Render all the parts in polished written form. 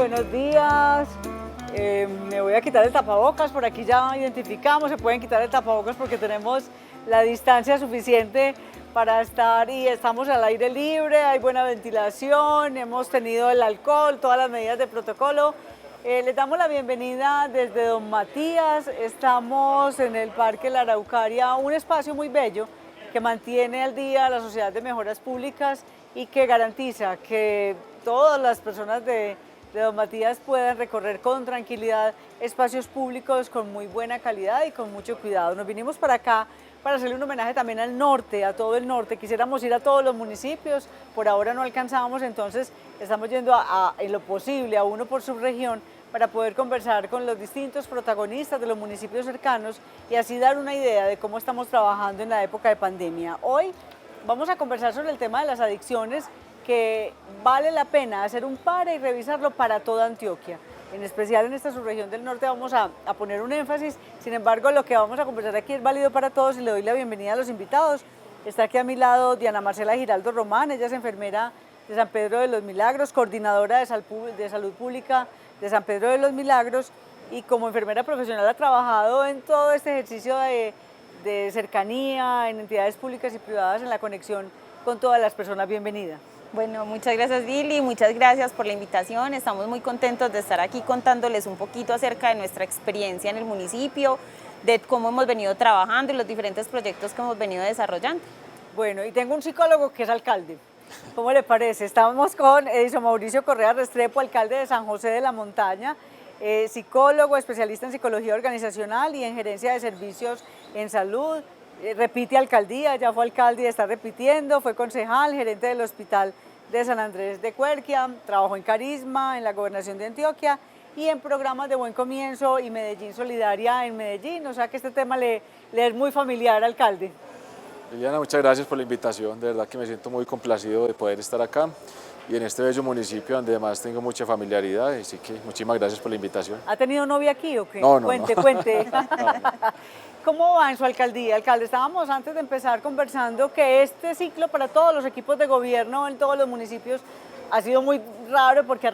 buenos días. Me voy a quitar el tapabocas, por aquí ya identificamos, se pueden quitar el tapabocas porque tenemos la distancia suficiente para estar y estamos al aire libre, hay buena ventilación, hemos tenido el alcohol, todas las medidas de protocolo. Les damos la bienvenida desde Don Matías, estamos en el Parque La Araucaria, un espacio muy bello que mantiene al día la Sociedad de Mejoras Públicas y que garantiza que todas las personas de Don Matías puedan recorrer con tranquilidad espacios públicos con muy buena calidad y con mucho cuidado. Nos vinimos para acá para hacerle un homenaje también al norte, a todo el norte. Quisiéramos ir a todos los municipios, por ahora no alcanzamos, entonces estamos yendo en lo posible a uno por subregión para poder conversar con los distintos protagonistas de los municipios cercanos y así dar una idea de cómo estamos trabajando en la época de pandemia. Hoy vamos a conversar sobre el tema de las adicciones, que vale la pena hacer un pare y revisarlo para toda Antioquia. En especial en esta subregión del norte vamos a poner un énfasis, sin embargo lo que vamos a conversar aquí es válido para todos y le doy la bienvenida a los invitados. Está aquí a mi lado Diana Marcela Giraldo Román, ella es enfermera de San Pedro de los Milagros, coordinadora de salud pública de San Pedro de los Milagros y como enfermera profesional ha trabajado en todo este ejercicio de cercanía en entidades públicas y privadas en la conexión con todas las personas. Bienvenida. Bueno, muchas gracias Lili, muchas gracias por la invitación. Estamos muy contentos de estar aquí contándoles un poquito acerca de nuestra experiencia en el municipio, de cómo hemos venido trabajando y los diferentes proyectos que hemos venido desarrollando. Bueno, y tengo un psicólogo que es alcalde. ¿Cómo le parece? Estamos con Edison Mauricio Correa Restrepo, alcalde de San José de la Montaña, psicólogo, especialista en psicología organizacional y en gerencia de servicios en salud. Repite alcaldía, ya fue alcalde y está repitiendo, fue concejal, gerente del Hospital de San Andrés de Cuerquia, trabajó en Carisma, en la Gobernación de Antioquia y en programas de Buen Comienzo y Medellín Solidaria en Medellín, o sea que este tema le es muy familiar, alcalde. Liliana, muchas gracias por la invitación, de verdad que me siento muy complacido de poder estar acá y en este bello municipio donde además tengo mucha familiaridad, así que muchísimas gracias por la invitación. ¿Ha tenido novia aquí o qué? No, no, cuente, no. cuente. No, no. ¿Cómo va en su alcaldía? Alcalde, estábamos antes de empezar conversando que este ciclo para todos los equipos de gobierno en todos los municipios ha sido muy raro porque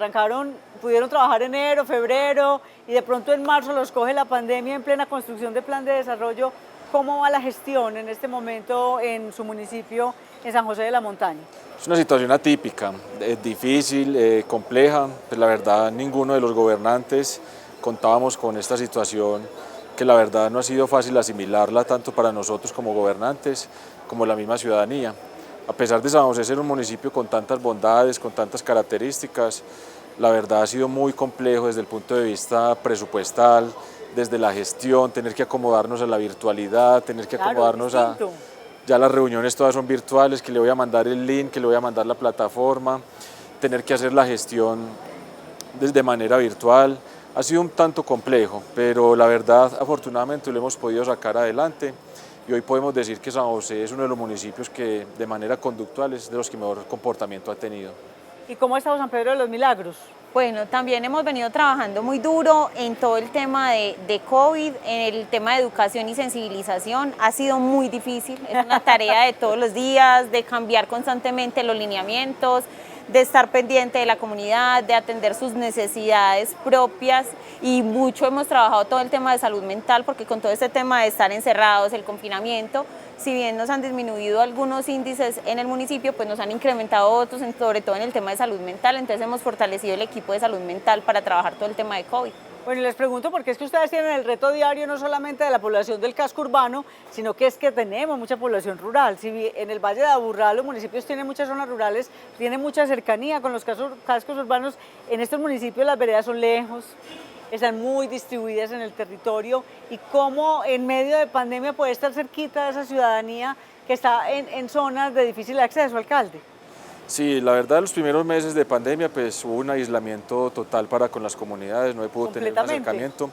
pudieron trabajar enero, febrero y de pronto en marzo los coge la pandemia en plena construcción de plan de desarrollo. ¿Cómo va la gestión en este momento en su municipio, en San José de la Montaña? Es una situación atípica, difícil, compleja, pues la verdad ninguno de los gobernantes contábamos con esta situación que la verdad no ha sido fácil asimilarla tanto para nosotros como gobernantes como la misma ciudadanía. A pesar de San José ser un municipio con tantas bondades, con tantas características, la verdad ha sido muy complejo desde el punto de vista presupuestal, desde la gestión, tener que acomodarnos a la virtualidad, tener que acomodarnos a... Ya las reuniones todas son virtuales, que le voy a mandar el link, que le voy a mandar la plataforma, tener que hacer la gestión de manera virtual. Ha sido un tanto complejo, pero la verdad, afortunadamente lo hemos podido sacar adelante y hoy podemos decir que San José es uno de los municipios que de manera conductual es de los que mejor comportamiento ha tenido. ¿Y cómo ha estado San Pedro de los Milagros? Bueno, también hemos venido trabajando muy duro en todo el tema de COVID, en el tema de educación y sensibilización. Ha sido muy difícil, es una tarea de todos los días, de cambiar constantemente los lineamientos, de estar pendiente de la comunidad, de atender sus necesidades propias y mucho hemos trabajado todo el tema de salud mental porque con todo este tema de estar encerrados, el confinamiento, si bien nos han disminuido algunos índices en el municipio, pues nos han incrementado otros, sobre todo en el tema de salud mental, entonces hemos fortalecido el equipo de salud mental para trabajar todo el tema de COVID. Bueno, les pregunto porque es que ustedes tienen el reto diario no solamente de la población del casco urbano, sino que es que tenemos mucha población rural. Si en el Valle de Aburrá los municipios tienen muchas zonas rurales, tienen mucha cercanía con los cascos urbanos, en estos municipios las veredas son lejos, están muy distribuidas en el territorio y cómo en medio de pandemia puede estar cerquita de esa ciudadanía que está en zonas de difícil acceso, alcalde. Sí, la verdad los primeros meses de pandemia pues hubo un aislamiento total para con las comunidades, no pudo tener un acercamiento.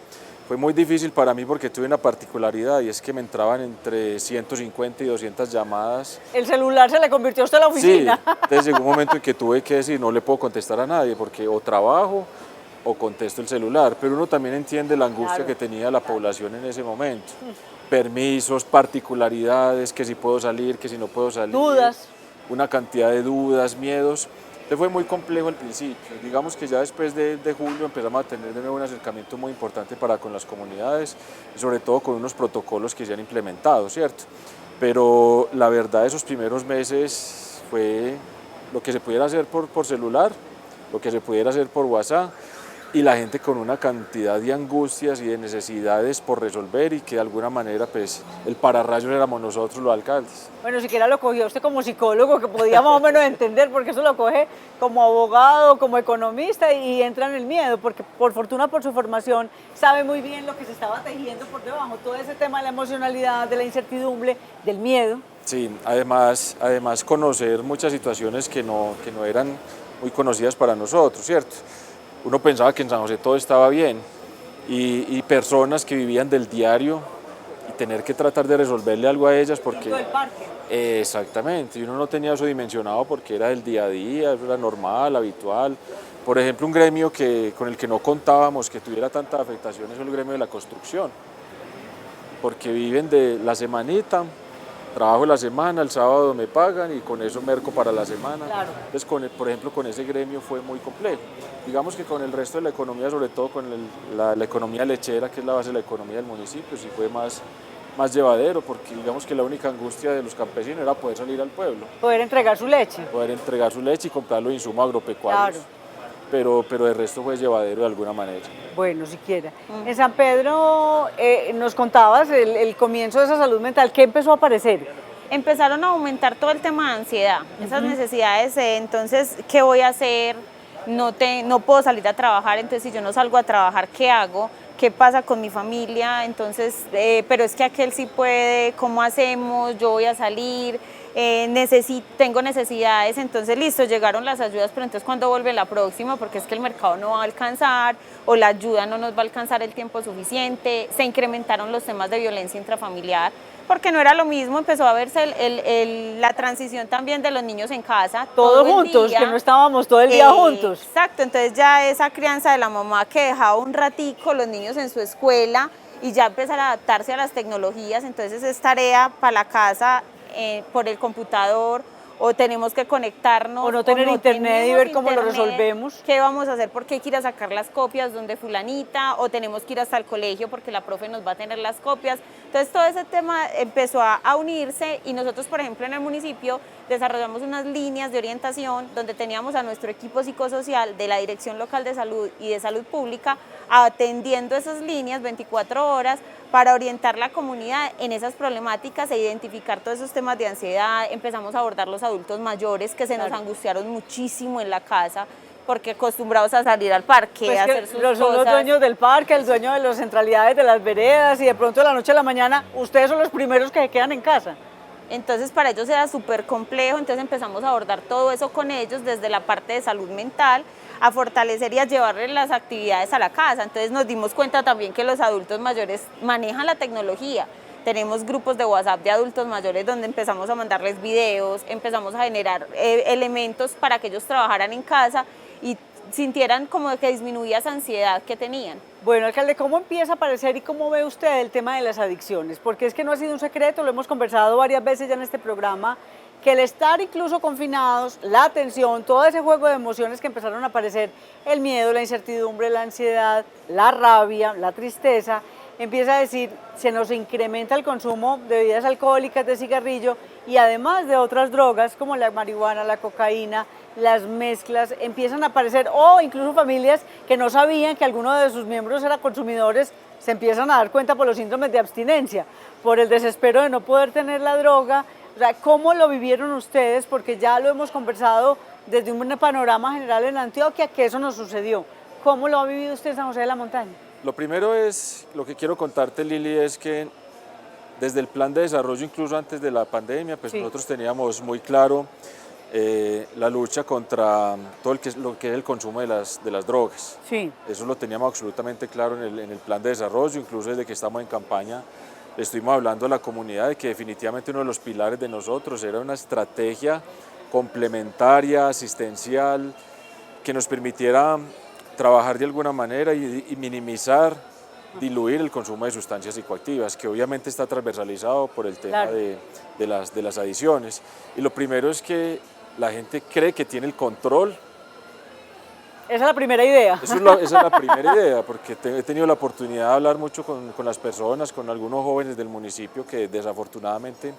Fue muy difícil para mí porque tuve una particularidad y es que me entraban entre 150 y 200 llamadas. ¿El celular se le convirtió a usted en la oficina? Sí, entonces llegó un momento en que tuve que decir no le puedo contestar a nadie porque o trabajo o contesto el celular, pero uno también entiende la angustia que tenía la población en ese momento. Permisos, particularidades, que si puedo salir, que si no puedo salir. Dudas. Una cantidad de dudas, miedos, Fue muy complejo al principio. Digamos que ya después de julio empezamos a tener de nuevo un acercamiento muy importante para con las comunidades, y sobre todo con unos protocolos que se han implementado, ¿cierto? Pero la verdad esos primeros meses fue lo que se pudiera hacer por celular, lo que se pudiera hacer por WhatsApp, y la gente con una cantidad de angustias y de necesidades por resolver, y que de alguna manera pues el pararrayos éramos nosotros los alcaldes. Bueno, siquiera lo cogió usted como psicólogo, que podía más o menos entender, porque eso lo coge como abogado, como economista, y entra en el miedo, porque por fortuna, por su formación, sabe muy bien lo que se estaba tejiendo por debajo, todo ese tema de la emocionalidad, de la incertidumbre, del miedo. Sí, además conocer muchas situaciones que no eran muy conocidas para nosotros, ¿cierto? Uno pensaba que en San José todo estaba bien, y personas que vivían del diario y tener que tratar de resolverle algo a ellas porque... Del parque. Exactamente, y uno no tenía eso dimensionado porque era del día a día, eso era normal, habitual. Por ejemplo, un gremio con el que no contábamos que tuviera tanta afectación es el gremio de la construcción, porque viven de la semanita, trabajo la semana, el sábado me pagan y con eso merco para la semana. Claro. Entonces, por ejemplo, con ese gremio fue muy complejo. Digamos que con el resto de la economía, sobre todo con la economía lechera, que es la base de la economía del municipio, sí fue más llevadero, porque digamos que la única angustia de los campesinos era poder salir al pueblo. Poder entregar su leche. Poder entregar su leche y comprar los insumos agropecuarios. Claro. Pero de resto fue llevadero de alguna manera. Bueno, siquiera. En San Pedro nos contabas el comienzo de esa salud mental. ¿Qué empezó a aparecer? Empezaron a aumentar todo el tema de ansiedad, esas necesidades, entonces, ¿qué voy a hacer? No puedo salir a trabajar, entonces si yo no salgo a trabajar, ¿qué hago? ¿Qué pasa con mi familia? Entonces, pero es que aquel sí puede, ¿cómo hacemos? Yo voy a salir, tengo necesidades, entonces listo, llegaron las ayudas, pero entonces ¿cuándo vuelve la próxima? Porque es que el mercado no va a alcanzar, o la ayuda no nos va a alcanzar el tiempo suficiente, se incrementaron los temas de violencia intrafamiliar, porque no era lo mismo, empezó a verse la transición también de los niños en casa. Todos juntos, que no estábamos todo el día juntos. Exacto, entonces ya esa crianza de la mamá que dejaba un ratico los niños en su escuela y ya empezar a adaptarse a las tecnologías, entonces es tarea para la casa por el computador, o tenemos que conectarnos. O no tener internet y ver cómo lo resolvemos. ¿Qué vamos a hacer? Porque hay que ir a sacar las copias donde fulanita, o tenemos que ir hasta el colegio porque la profe nos va a tener las copias. Entonces todo ese tema empezó a unirse, y nosotros, por ejemplo, en el municipio desarrollamos unas líneas de orientación donde teníamos a nuestro equipo psicosocial de la Dirección Local de Salud y de Salud Pública atendiendo esas líneas 24 horas para orientar la comunidad en esas problemáticas e identificar todos esos temas de ansiedad. Empezamos a abordar los adultos mayores que se nos angustiaron muchísimo en la casa, porque acostumbrados a salir al parque, pues a hacer sus cosas. Son los dueños del parque, el dueño de las centralidades de las veredas, y de pronto de la noche a la mañana ustedes son los primeros que se quedan en casa. Entonces para ellos era súper complejo, entonces empezamos a abordar todo eso con ellos desde la parte de salud mental, a fortalecer y a llevarles las actividades a la casa. Entonces nos dimos cuenta también que los adultos mayores manejan la tecnología. Tenemos grupos de WhatsApp de adultos mayores donde empezamos a mandarles videos, empezamos a generar elementos para que ellos trabajaran en casa y sintieran como que disminuía esa ansiedad que tenían. Bueno, alcalde, ¿cómo empieza a aparecer y cómo ve usted el tema de las adicciones? Porque es que no ha sido un secreto, lo hemos conversado varias veces ya en este programa, que el estar incluso confinados, la tensión, todo ese juego de emociones que empezaron a aparecer, el miedo, la incertidumbre, la ansiedad, la rabia, la tristeza, empieza a decir, se nos incrementa el consumo de bebidas alcohólicas, de cigarrillo, y además de otras drogas como la marihuana, la cocaína, las mezclas, empiezan a aparecer, o incluso familias que no sabían que alguno de sus miembros era consumidores, se empiezan a dar cuenta por los síndromes de abstinencia, por el desespero de no poder tener la droga. O sea, ¿cómo lo vivieron ustedes? Porque ya lo hemos conversado desde un panorama general en Antioquia, que eso nos sucedió. ¿Cómo lo ha vivido usted en San José de la Montaña? Lo primero es, lo que quiero contarte, Lili, es que desde el plan de desarrollo, incluso antes de la pandemia, pues sí, nosotros teníamos muy claro la lucha contra todo lo que es el consumo de las drogas. Sí. Eso lo teníamos absolutamente claro en el plan de desarrollo, incluso desde que estamos en campaña. Le estuvimos hablando a la comunidad de que definitivamente uno de los pilares de nosotros era una estrategia complementaria, asistencial, que nos permitiera trabajar de alguna manera y minimizar, diluir el consumo de sustancias psicoactivas, que obviamente está transversalizado por el tema de las adicciones. Y lo primero es que la gente cree que tiene el control. Esa es la primera idea. Esa es la primera idea, porque he tenido la oportunidad de hablar mucho con las personas, con algunos jóvenes del municipio que desafortunadamente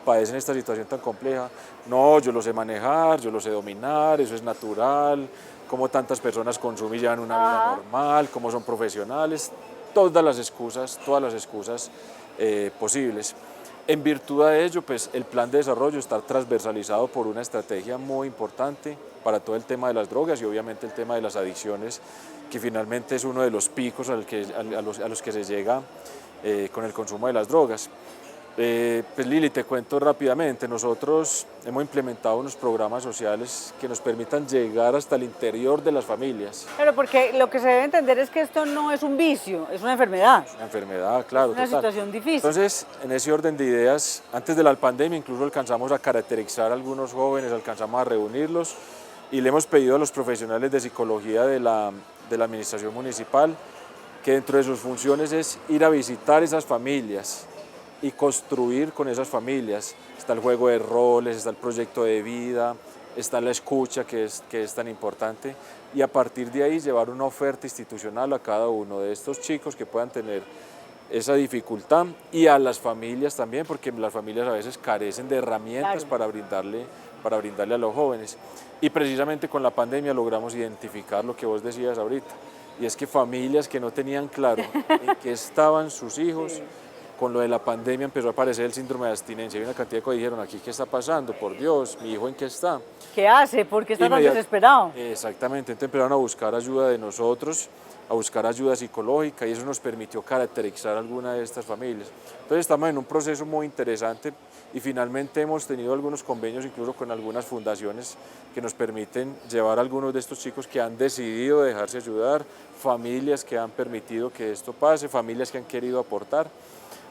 padecen esta situación tan compleja. No, yo lo sé manejar, yo lo sé dominar, eso es natural, cómo tantas personas consumen y llevan una vida normal, cómo son profesionales, todas las excusas posibles. En virtud de ello, pues el plan de desarrollo está transversalizado por una estrategia muy importante para todo el tema de las drogas y obviamente el tema de las adicciones, que finalmente es uno de los picos a los que se llega con el consumo de las drogas. Pues Lili, te cuento rápidamente, nosotros hemos implementado unos programas sociales que nos permitan llegar hasta el interior de las familias. Pero porque lo que se debe entender es que esto no es un vicio, es una enfermedad. Es una enfermedad, claro. Es una situación difícil. Entonces, en ese orden de ideas, antes de la pandemia incluso alcanzamos a caracterizar a algunos jóvenes, alcanzamos a reunirlos y le hemos pedido a los profesionales de psicología de la administración municipal que dentro de sus funciones es ir a visitar esas familias y construir con esas familias. Está el juego de roles, está el proyecto de vida, está la escucha que es tan importante y a partir de ahí llevar una oferta institucional a cada uno de estos chicos que puedan tener esa dificultad y a las familias también, porque las familias a veces carecen de herramientas para brindarle a los jóvenes. Y precisamente con la pandemia logramos identificar lo que vos decías ahorita, y es que familias que no tenían claro en qué estaban sus hijos, con lo de la pandemia empezó a aparecer el síndrome de abstinencia y una cantidad de cosas dijeron, aquí qué está pasando, por Dios, mi hijo en qué está. ¿Qué hace? ¿Por qué está tan desesperado? Exactamente, entonces empezaron a buscar ayuda de nosotros, a buscar ayuda psicológica y eso nos permitió caracterizar alguna de estas familias. Entonces estamos en un proceso muy interesante y finalmente hemos tenido algunos convenios incluso con algunas fundaciones que nos permiten llevar a algunos de estos chicos que han decidido dejarse ayudar, familias que han permitido que esto pase, familias que han querido aportar,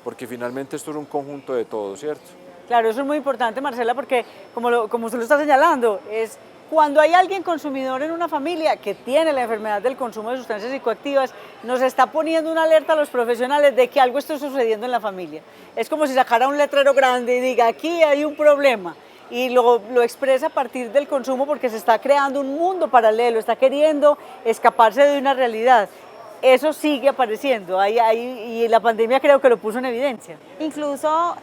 porque finalmente esto es un conjunto de todo, ¿cierto? Claro, eso es muy importante, Marcela, porque como usted lo está señalando, es cuando hay alguien consumidor en una familia que tiene la enfermedad del consumo de sustancias psicoactivas, nos está poniendo una alerta a los profesionales de que algo está sucediendo en la familia. Es como si sacara un letrero grande y diga, aquí hay un problema, y lo expresa a partir del consumo porque se está creando un mundo paralelo, está queriendo escaparse de una realidad. Eso sigue apareciendo y la pandemia creo que lo puso en evidencia. Incluso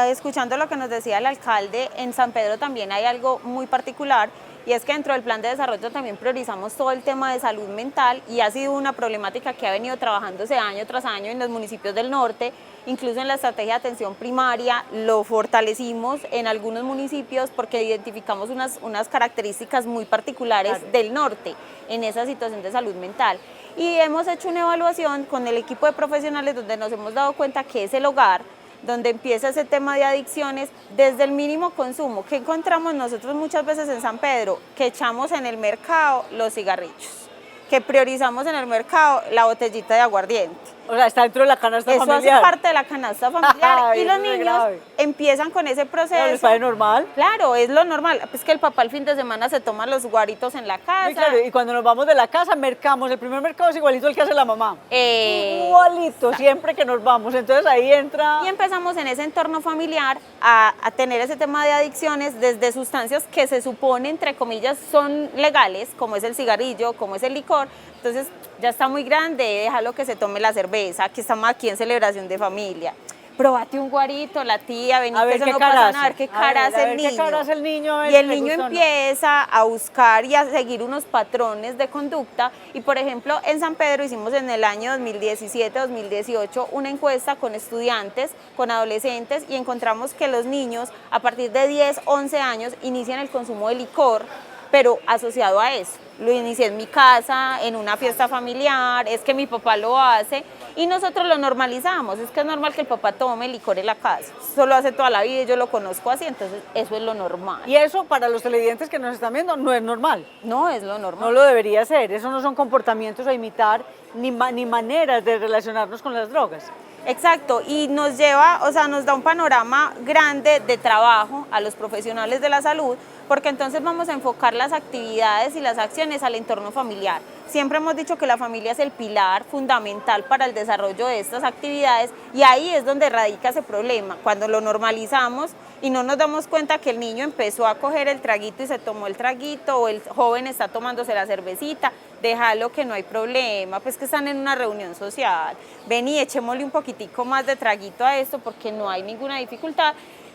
escuchando lo que nos decía el alcalde, en San Pedro también hay algo muy particular y es que dentro del plan de desarrollo también priorizamos todo el tema de salud mental y ha sido una problemática que ha venido trabajándose año tras año en los municipios del norte, incluso en la estrategia de atención primaria lo fortalecimos en algunos municipios porque identificamos unas características muy particulares del norte en esa situación de salud mental. Y hemos hecho una evaluación con el equipo de profesionales donde nos hemos dado cuenta que es el hogar donde empieza ese tema de adicciones desde el mínimo consumo. ¿Qué encontramos nosotros muchas veces en San Pedro? Que echamos en el mercado los cigarrillos, que priorizamos en el mercado la botellita de aguardiente. O sea, está dentro de la canasta familiar. Eso hace parte de la canasta familiar y los niños empiezan con ese proceso. ¿Les parece normal? Claro, es lo normal. Es que el papá el fin de semana se toma los guaritos en la casa. Sí, claro, y cuando nos vamos de la casa, mercamos. El primer mercado es igualito al que hace la mamá. Igualito, siempre que nos vamos. Entonces ahí entra... Y empezamos en ese entorno familiar a tener ese tema de adicciones desde sustancias que se supone, entre comillas, son legales, como es el cigarrillo, como es el licor. Entonces ya está muy grande, déjalo que se tome la cerveza, que estamos aquí en celebración de familia. Próbate un guarito, la tía, vení, que eso no pasa nada, a ver qué cara hace el niño. ¿Qué cara hace el niño? Y el niño empieza a buscar y a seguir unos patrones de conducta. Y por ejemplo, en San Pedro hicimos en el año 2017-2018 una encuesta con estudiantes, con adolescentes, y encontramos que los niños a partir de 10, 11 años inician el consumo de licor, pero asociado a eso. Lo inicié en mi casa, en una fiesta familiar, es que mi papá lo hace y nosotros lo normalizamos. Es que es normal que el papá tome licor en la casa. Eso lo hace toda la vida y yo lo conozco así, entonces eso es lo normal. Y eso para los televidentes que nos están viendo no es normal. No es lo normal. No lo debería ser. Eso no son comportamientos a imitar ni maneras de relacionarnos con las drogas. Exacto, y nos lleva, o sea, nos da un panorama grande de trabajo a los profesionales de la salud, porque entonces vamos a enfocar las actividades y las acciones al entorno familiar. Siempre hemos dicho que la familia es el pilar fundamental para el desarrollo de estas actividades y ahí es donde radica ese problema, cuando lo normalizamos y no nos damos cuenta que el niño empezó a coger el traguito y se tomó el traguito, o el joven está tomándose la cervecita, déjalo que no hay problema, pues que están en una reunión social, ven y echémosle un poquitico más de traguito a esto porque no hay ninguna dificultad.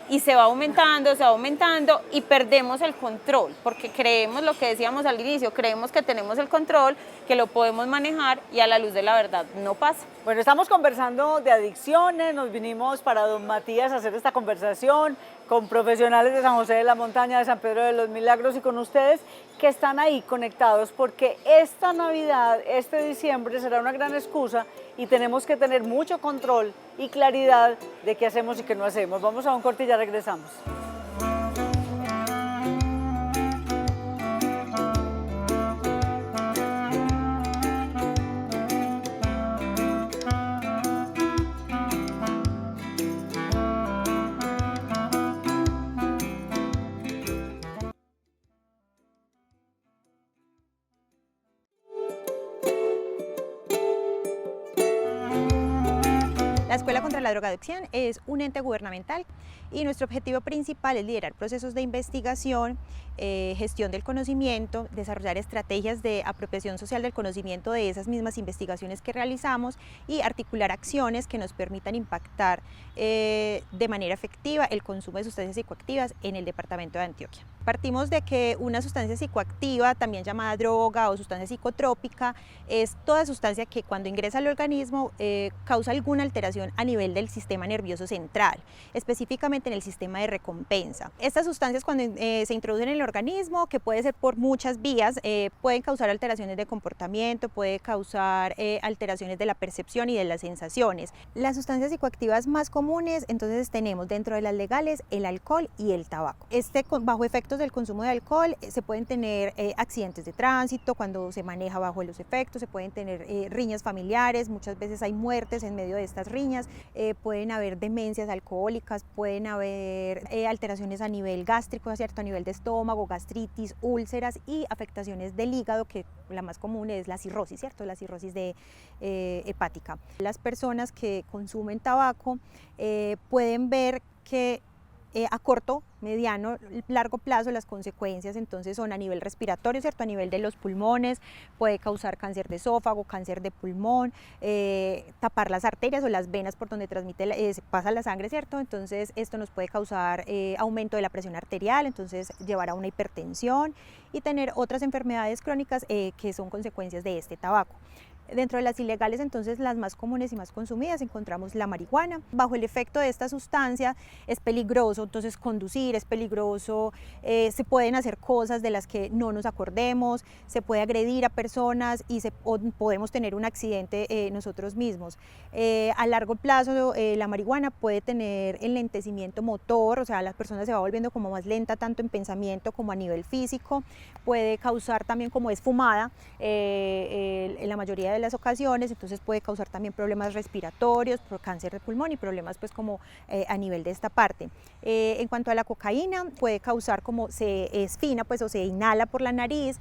Y se va aumentando y perdemos el control, porque creemos lo que decíamos al inicio, creemos que tenemos el control, que lo podemos manejar y a la luz de la verdad no pasa. Bueno, estamos conversando de adicciones, nos vinimos para don Matías a hacer esta conversación con profesionales de San José de la Montaña, de San Pedro de los Milagros y con ustedes que están ahí conectados porque esta Navidad, este diciembre será una gran excusa y tenemos que tener mucho control y claridad de qué hacemos y qué no hacemos. Vamos a un corte y ya regresamos. La Escuela contra la Drogadicción es un ente gubernamental y nuestro objetivo principal es liderar procesos de investigación, gestión del conocimiento, desarrollar estrategias de apropiación social del conocimiento de esas mismas investigaciones que realizamos y articular acciones que nos permitan impactar de manera efectiva el consumo de sustancias psicoactivas en el departamento de Antioquia. Partimos de que una sustancia psicoactiva, también llamada droga o sustancia psicotrópica, es toda sustancia que cuando ingresa al organismo causa alguna alteración a nivel del sistema nervioso central, específicamente en el sistema de recompensa. Estas sustancias cuando se introducen en el organismo, que puede ser por muchas vías, pueden causar alteraciones de comportamiento, puede causar alteraciones de la percepción y de las sensaciones. Las sustancias psicoactivas más comunes, entonces tenemos dentro de las legales el alcohol y el tabaco. Bajo efectos del consumo de alcohol se pueden tener accidentes de tránsito cuando se maneja bajo los efectos, se pueden tener riñas familiares, muchas veces hay muertes en medio de estas riñas, pueden haber demencias alcohólicas, pueden haber alteraciones a nivel gástrico, ¿cierto? A nivel de estómago, gastritis, úlceras y afectaciones del hígado, que la más común es la cirrosis, ¿cierto? La cirrosis hepática. Las personas que consumen tabaco pueden ver que a corto, mediano, largo plazo las consecuencias entonces son a nivel respiratorio, ¿cierto? A nivel de los pulmones, puede causar cáncer de esófago, cáncer de pulmón, tapar las arterias o las venas por donde pasa la sangre, ¿cierto? Entonces esto nos puede causar aumento de la presión arterial, entonces llevar a una hipertensión y tener otras enfermedades crónicas que son consecuencias de este tabaco. Dentro de las ilegales, entonces, las más comunes y más consumidas encontramos la marihuana. Bajo el efecto de esta sustancia es peligroso, entonces conducir es peligroso, se pueden hacer cosas de las que no nos acordemos, se puede agredir a personas y podemos tener un accidente nosotros mismos. A largo plazo la marihuana puede tener enlentecimiento motor, o sea, la persona se va volviendo como más lenta tanto en pensamiento como a nivel físico, puede causar también como es fumada en la mayoría de las ocasiones, entonces puede causar también problemas respiratorios, cáncer de pulmón y problemas pues como a nivel de esta parte. En cuanto a la cocaína, puede causar como se esfina pues o se inhala por la nariz,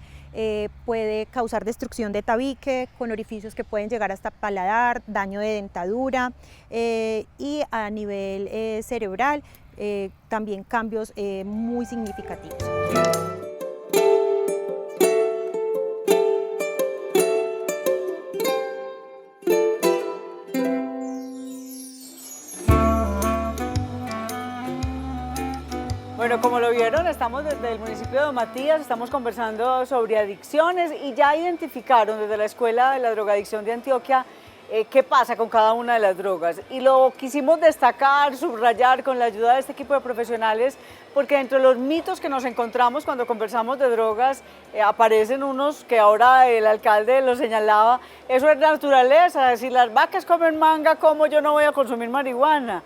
puede causar destrucción de tabique con orificios que pueden llegar hasta paladar, daño de dentadura y a nivel cerebral también cambios muy significativos. Bueno, como lo vieron, estamos desde el municipio de Don Matías, estamos conversando sobre adicciones y ya identificaron desde la Escuela de la Drogadicción de Antioquia qué pasa con cada una de las drogas. Y lo quisimos destacar, subrayar con la ayuda de este equipo de profesionales, porque dentro de los mitos que nos encontramos cuando conversamos de drogas, aparecen unos que ahora el alcalde lo señalaba, eso es naturaleza, si las vacas comen manga, ¿cómo yo no voy a consumir marihuana?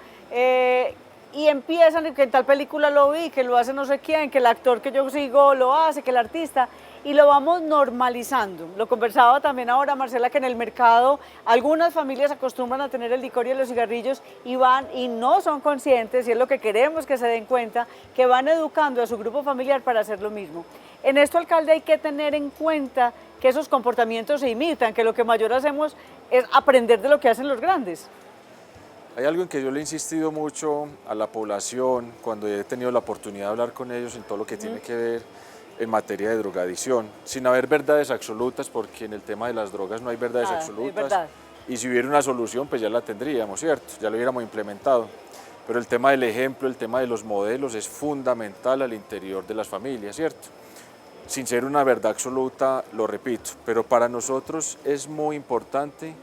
Y empiezan, que en tal película lo vi, que lo hace no sé quién, que el actor que yo sigo lo hace, que el artista, y lo vamos normalizando. Lo conversaba también ahora Marcela, que en el mercado algunas familias acostumbran a tener el licor y los cigarrillos y van y no son conscientes, y es lo que queremos que se den cuenta, que van educando a su grupo familiar para hacer lo mismo. En esto, alcalde, hay que tener en cuenta que esos comportamientos se imitan, que lo que mayor hacemos es aprender de lo que hacen los grandes. Hay algo en que yo le he insistido mucho a la población cuando he tenido la oportunidad de hablar con ellos en todo lo que tiene que ver en materia de drogadicción, sin haber verdades absolutas, porque en el tema de las drogas no hay verdades Es absolutas, verdad. y si hubiera una solución, pues ya la tendríamos, ¿cierto? Ya lo hubiéramos implementado. Pero el tema del ejemplo, el tema de los modelos es fundamental al interior de las familias, ¿cierto? Sin ser una verdad absoluta, lo repito, pero para nosotros es muy importante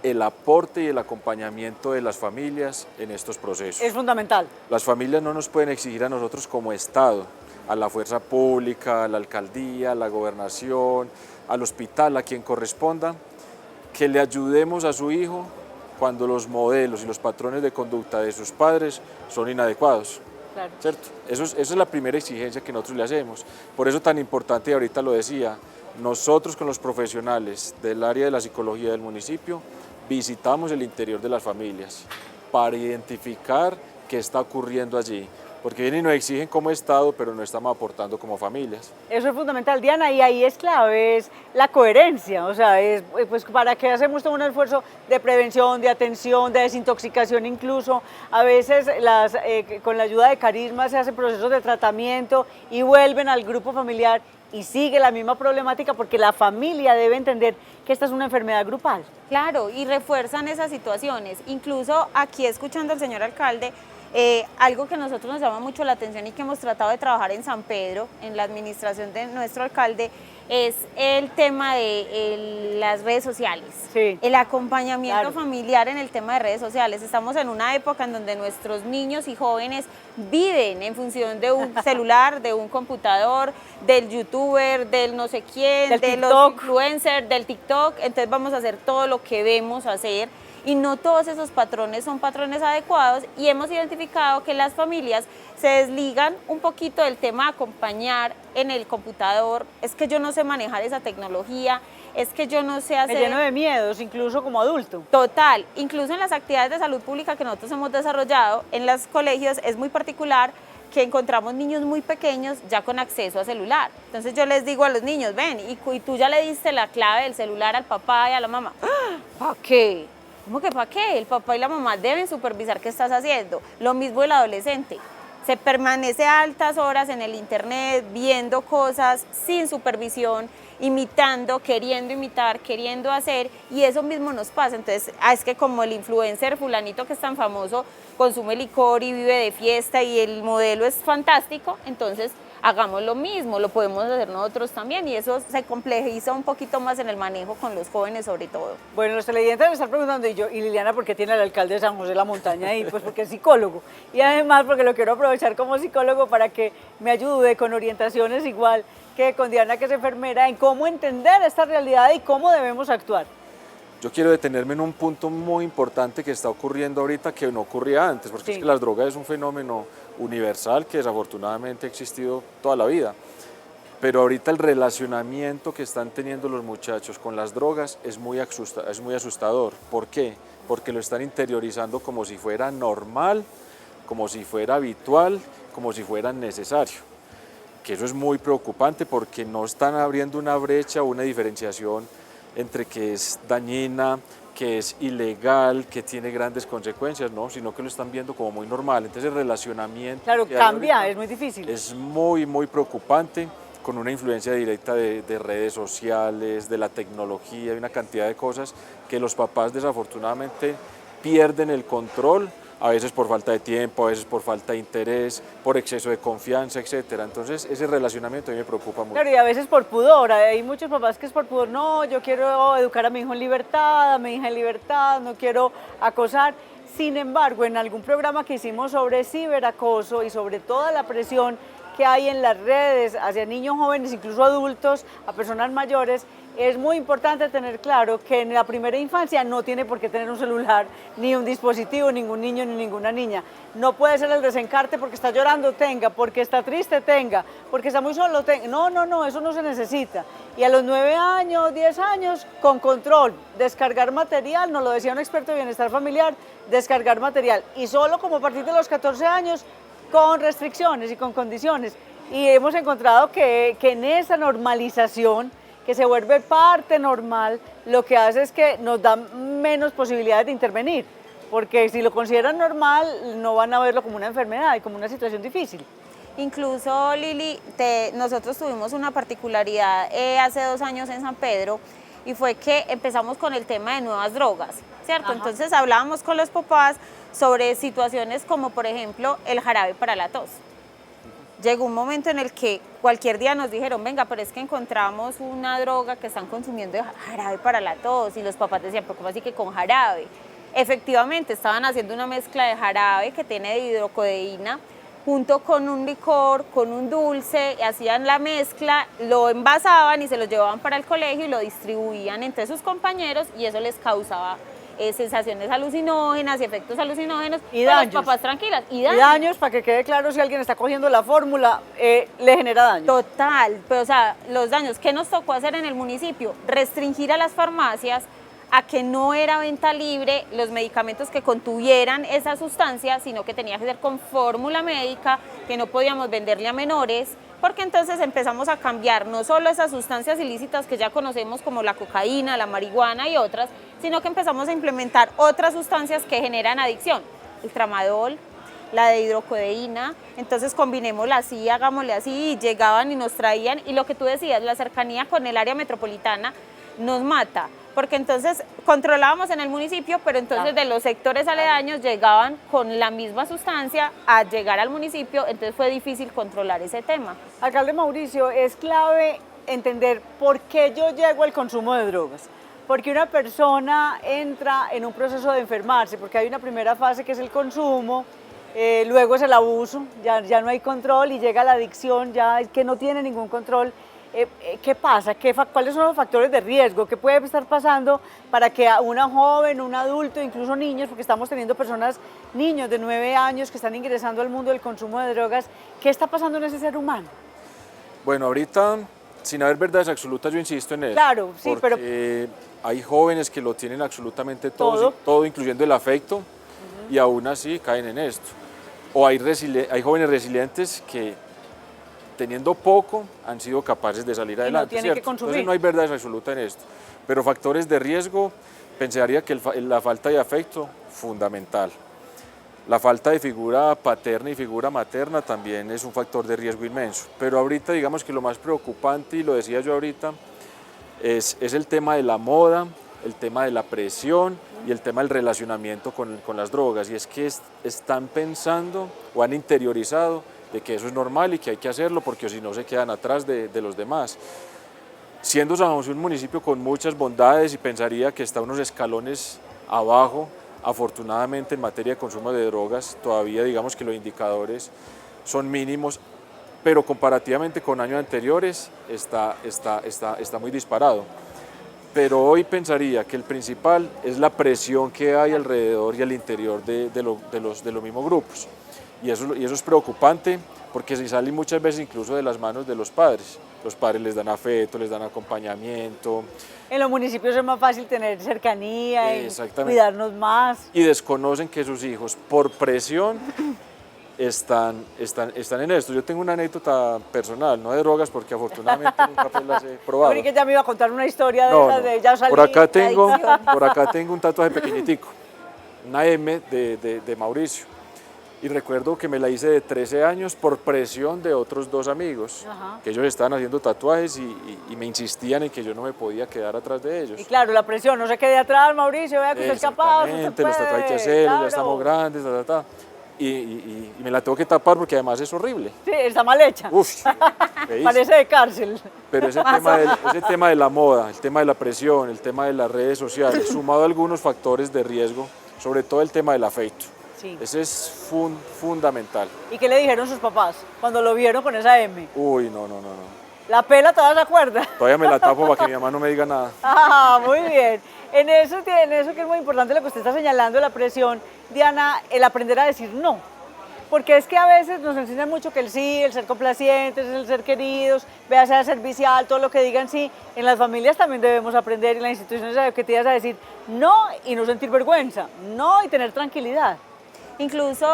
el aporte y el acompañamiento de las familias en estos procesos. Es fundamental. Las familias no nos pueden exigir a nosotros como Estado, a la fuerza pública, a la alcaldía, a la gobernación, al hospital, a quien corresponda, que le ayudemos a su hijo cuando los modelos y los patrones de conducta de sus padres son inadecuados. Claro. ¿Cierto? Esa es la primera exigencia que nosotros le hacemos. Por eso tan importante, y ahorita lo decía, nosotros con los profesionales del área de la psicología del municipio visitamos el interior de las familias para identificar qué está ocurriendo allí, porque vienen y nos exigen como Estado, pero no estamos aportando como familias. Eso es fundamental, Diana, y ahí es clave, es la coherencia, o sea, pues para qué hacemos todo un esfuerzo de prevención, de atención, de desintoxicación incluso, a veces con la ayuda de Carisma se hacen procesos de tratamiento y vuelven al grupo familiar y sigue la misma problemática porque la familia debe entender que esta es una enfermedad grupal. Claro, y refuerzan esas situaciones. Incluso aquí escuchando al señor alcalde, algo que a nosotros nos llama mucho la atención y que hemos tratado de trabajar en San Pedro, en la administración de nuestro alcalde, es el tema de las redes sociales, Sí, el acompañamiento claro. familiar en el tema de redes sociales. Estamos en una época en donde nuestros niños y jóvenes viven en función de un celular, de un computador, del youtuber, del no sé quién, Del de los TikTok. influencers, del TikTok. Entonces vamos a hacer todo lo que debemos hacer y no todos esos patrones son patrones adecuados, y hemos identificado que las familias se desligan un poquito del tema de acompañar en el computador. Es que yo no sé manejar esa tecnología, es que yo no sé Me hacer... lleno de miedos, incluso como adulto. Total, incluso en las actividades de salud pública que nosotros hemos desarrollado en los colegios es muy particular que encontramos niños muy pequeños ya con acceso a celular. Entonces yo les digo a los niños, ven, y tú ya le diste la clave del celular al papá y a la mamá. ¿Para qué? ¿Cómo que para qué? El papá y la mamá deben supervisar qué estás haciendo. Lo mismo el adolescente. Se permanece a altas horas en el internet, viendo cosas sin supervisión, imitando, queriendo imitar, queriendo hacer, y eso mismo nos pasa. Entonces, es que como el influencer fulanito que es tan famoso consume licor y vive de fiesta y el modelo es fantástico, entonces hagamos lo mismo, lo podemos hacer nosotros también, y eso se complejiza un poquito más en el manejo con los jóvenes sobre todo. Bueno, los televidentes me están preguntando, y Liliana, ¿por qué tiene al alcalde de San José de la Montaña ahí? Pues porque es psicólogo, y además porque lo quiero aprovechar como psicólogo para que me ayude con orientaciones igual que con Diana, que es enfermera, en cómo entender esta realidad y cómo debemos actuar. Yo quiero detenerme en un punto muy importante que está ocurriendo ahorita que no ocurría antes, porque Sí. es que las drogas es un fenómeno universal que desafortunadamente ha existido toda la vida. Pero ahorita el relacionamiento que están teniendo los muchachos con las drogas es muy asustador. ¿Por qué? Porque lo están interiorizando como si fuera normal, como si fuera habitual, como si fuera necesario. Que eso es muy preocupante porque no están abriendo una brecha o una diferenciación entre que es dañina, que es ilegal, que tiene grandes consecuencias, no, sino que lo están viendo como muy normal. Entonces el relacionamiento Claro, que hay cambia, ahorita es muy difícil. es muy, muy preocupante, con una influencia directa de redes sociales, de la tecnología, de una cantidad de cosas que los papás desafortunadamente pierden el control, a veces por falta de tiempo, a veces por falta de interés, por exceso de confianza, etcétera. Entonces ese relacionamiento a mí me preocupa mucho. Claro, y a veces por pudor, hay muchos papás que es por pudor, no, yo quiero educar a mi hijo en libertad, a mi hija en libertad, no quiero acosar. Sin embargo, en algún programa que hicimos sobre ciberacoso y sobre toda la presión que hay en las redes hacia niños jóvenes, incluso adultos, a personas mayores, es muy importante tener claro que en la primera infancia no tiene por qué tener un celular, ni un dispositivo, ningún niño ni ninguna niña. No puede ser el desencarte porque está llorando, tenga, porque está triste, tenga, porque está muy solo, tenga. No, eso no se necesita. Y a los 9 años, 10 años, con control, descargar material, nos lo decía un experto de bienestar familiar, descargar material. Y solo como a partir de los 14 años, con restricciones y con condiciones. Y hemos encontrado que en esa normalización, que se vuelve parte normal, lo que hace es que nos da menos posibilidades de intervenir. porque si lo consideran normal, no van a verlo como una enfermedad y como una situación difícil. Incluso, Lili, nosotros tuvimos una particularidad hace 2 años en San Pedro, y fue que empezamos con el tema de nuevas drogas, ¿cierto? Ajá. Entonces hablábamos con los papás sobre situaciones como, por ejemplo, el jarabe para la tos. Llegó un momento en el que cualquier día nos dijeron, venga, pero es que encontramos una droga que están consumiendo de jarabe para la tos, y los papás decían, pero ¿cómo así que con jarabe? Efectivamente, estaban haciendo una mezcla de jarabe que tiene hidrocodeína, junto con un licor, con un dulce, hacían la mezcla, lo envasaban y se lo llevaban para el colegio y lo distribuían entre sus compañeros, y eso les causaba sensaciones alucinógenas y efectos alucinógenos. Y Pero daños. los papás tranquilas. Y daños, para que quede claro, si alguien está cogiendo la fórmula, le genera daño. Total, pero o sea, los daños, ¿qué nos tocó hacer en el municipio? Restringir a las farmacias a que no era venta libre los medicamentos que contuvieran esa sustancia, sino que tenía que ser con fórmula médica, que no podíamos venderle a menores, porque entonces empezamos a cambiar no solo esas sustancias ilícitas que ya conocemos como la cocaína, la marihuana y otras, sino que empezamos a implementar otras sustancias que generan adicción, el tramadol, la de hidrocodeína. Entonces combinémosla así, hagámosle así, y llegaban y nos traían, y lo que tú decías, la cercanía con el área metropolitana nos mata, porque entonces controlábamos en el municipio, pero entonces de los sectores aledaños llegaban con la misma sustancia a llegar al municipio, entonces fue difícil controlar ese tema. Alcalde Mauricio, es clave entender por qué yo llego al consumo de drogas. Porque una persona entra en un proceso de enfermarse, porque hay una primera fase que es el consumo, luego es el abuso, ya no hay control, y llega la adicción, ya que no tiene ningún control. ¿Qué pasa? ¿Cuáles son los factores de riesgo? ¿Qué puede estar pasando para que a una joven, un adulto, incluso niños, porque estamos teniendo niños de 9 años que están ingresando al mundo del consumo de drogas? ¿Qué está pasando en ese ser humano? Bueno, ahorita, sin haber verdades absolutas, yo insisto en eso. Claro, sí, porque pero hay jóvenes que lo tienen absolutamente todo incluyendo el afecto, y aún así caen en esto. O hay jóvenes resilientes que, teniendo poco, han sido capaces de salir adelante. No tienen ¿cierto? que consumir. Entonces no hay verdades absolutas en esto. Pero factores de riesgo, pensaría que la falta de afecto, fundamental. La falta de figura paterna y figura materna también es un factor de riesgo inmenso. Pero ahorita digamos que lo más preocupante, y lo decía yo ahorita, es el tema de la moda, el tema de la presión y el tema del relacionamiento con las drogas. Y es que están pensando o han interiorizado de que eso es normal y que hay que hacerlo, porque si no se quedan atrás de los demás. Siendo San José un municipio con muchas bondades, y pensaría que está unos escalones abajo, afortunadamente en materia de consumo de drogas, todavía digamos que los indicadores son mínimos, pero comparativamente con años anteriores está muy disparado. Pero hoy pensaría que el principal es la presión que hay alrededor y al interior de los mismos grupos. Y eso es preocupante, porque se sale muchas veces incluso de las manos de los padres. Los padres les dan afecto, les dan acompañamiento. En los municipios es más fácil tener cercanía y Exactamente. cuidarnos más. Y desconocen que sus hijos, por presión, están en esto. Yo tengo una anécdota personal, no de drogas, porque afortunadamente nunca pues las he probado. Yo creí que ya me iba a contar una historia de No, esas no. de ya salí. Por acá adicción. tengo un tatuaje pequeñitico, una M de Mauricio. Y recuerdo que me la hice de 13 años por presión de otros 2 amigos, Ajá. que ellos estaban haciendo tatuajes y me insistían en que yo no me podía quedar atrás de ellos. Y claro, la presión, no se quede atrás, Mauricio, vea que usted es capaz, usted Exactamente, los tatuajes hay que puede, hacerlos, claro. ya estamos grandes, y me la tengo que tapar porque además es horrible. Sí, está mal hecha. Uf, feísimo. Parece de cárcel. Pero ese tema de la moda, el tema de la presión, el tema de las redes sociales, sumado a algunos factores de riesgo, sobre todo el tema del afecto. Sí. Ese es fundamental. ¿Y qué le dijeron sus papás cuando lo vieron con esa M? Uy, no. La pela todavía se acuerda. Todavía me la tapo para que mi mamá no me diga nada. Ah, muy bien. En eso que es muy importante lo que usted está señalando, la presión, Diana, el aprender a decir no. Porque es que a veces nos enseñan mucho que el sí, el ser complacientes, el ser queridos, vea ser servicial, todo lo que digan sí. En las familias también debemos aprender, en las instituciones educativas, a decir no y no sentir vergüenza, no y tener tranquilidad. Incluso,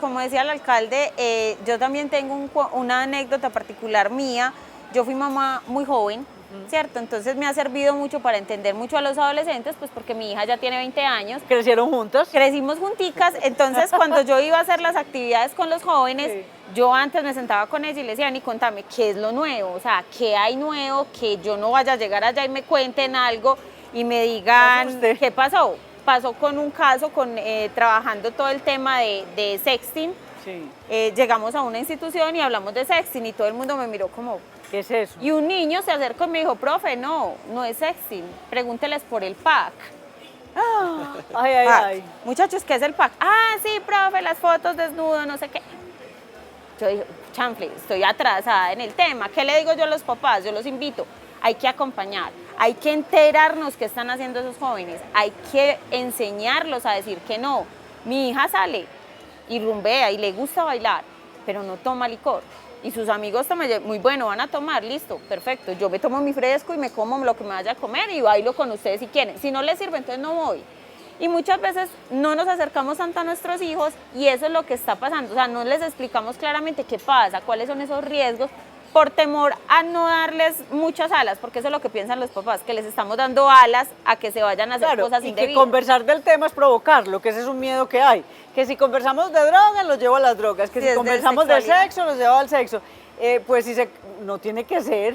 como decía el alcalde, yo también tengo una anécdota particular mía. Yo fui mamá muy joven, ¿cierto? Entonces me ha servido mucho para entender mucho a los adolescentes, pues porque mi hija ya tiene 20 años. ¿Crecieron juntos? Crecimos junticas, entonces cuando yo iba a hacer las actividades con los jóvenes, Sí. yo antes me sentaba con ella y le decía, Ni, contame, ¿qué es lo nuevo? O sea, ¿qué hay nuevo? Que yo no vaya a llegar allá y me cuenten algo y me digan, asuste. ¿qué pasó? Pasó con un caso, trabajando todo el tema de sexting. Sí. Llegamos a una institución y hablamos de sexting y todo el mundo me miró como... ¿Qué es eso? Y un niño se acercó y me dijo, profe, no es sexting, pregúnteles por el pack. Ay, ay, Pack. ay. Muchachos, ¿qué es el pack? Ah, sí, profe, las fotos desnudo, no sé qué. Yo dije, chanfle, estoy atrasada en el tema. ¿Qué le digo yo a los papás? Yo los invito. Hay que acompañar, hay que enterarnos qué están haciendo esos jóvenes, hay que enseñarlos a decir que no. Mi hija sale y rumbea y le gusta bailar, pero no toma licor. Y sus amigos toman, muy bueno, van a tomar, listo, perfecto. Yo me tomo mi fresco y me como lo que me vaya a comer y bailo con ustedes si quieren. Si no les sirve, entonces no voy. Y muchas veces no nos acercamos tanto a nuestros hijos y eso es lo que está pasando. O sea, no les explicamos claramente qué pasa, cuáles son esos riesgos, por temor a no darles muchas alas, porque eso es lo que piensan los papás, que les estamos dando alas a que se vayan a hacer Claro, cosas y que indebidas. conversar del tema es provocarlo, que ese es un miedo que hay. Que si conversamos de drogas, los llevo a las drogas. Que Sí, si es de conversamos de sexualidad. sexo, los llevo al sexo. Pues no tiene que ser.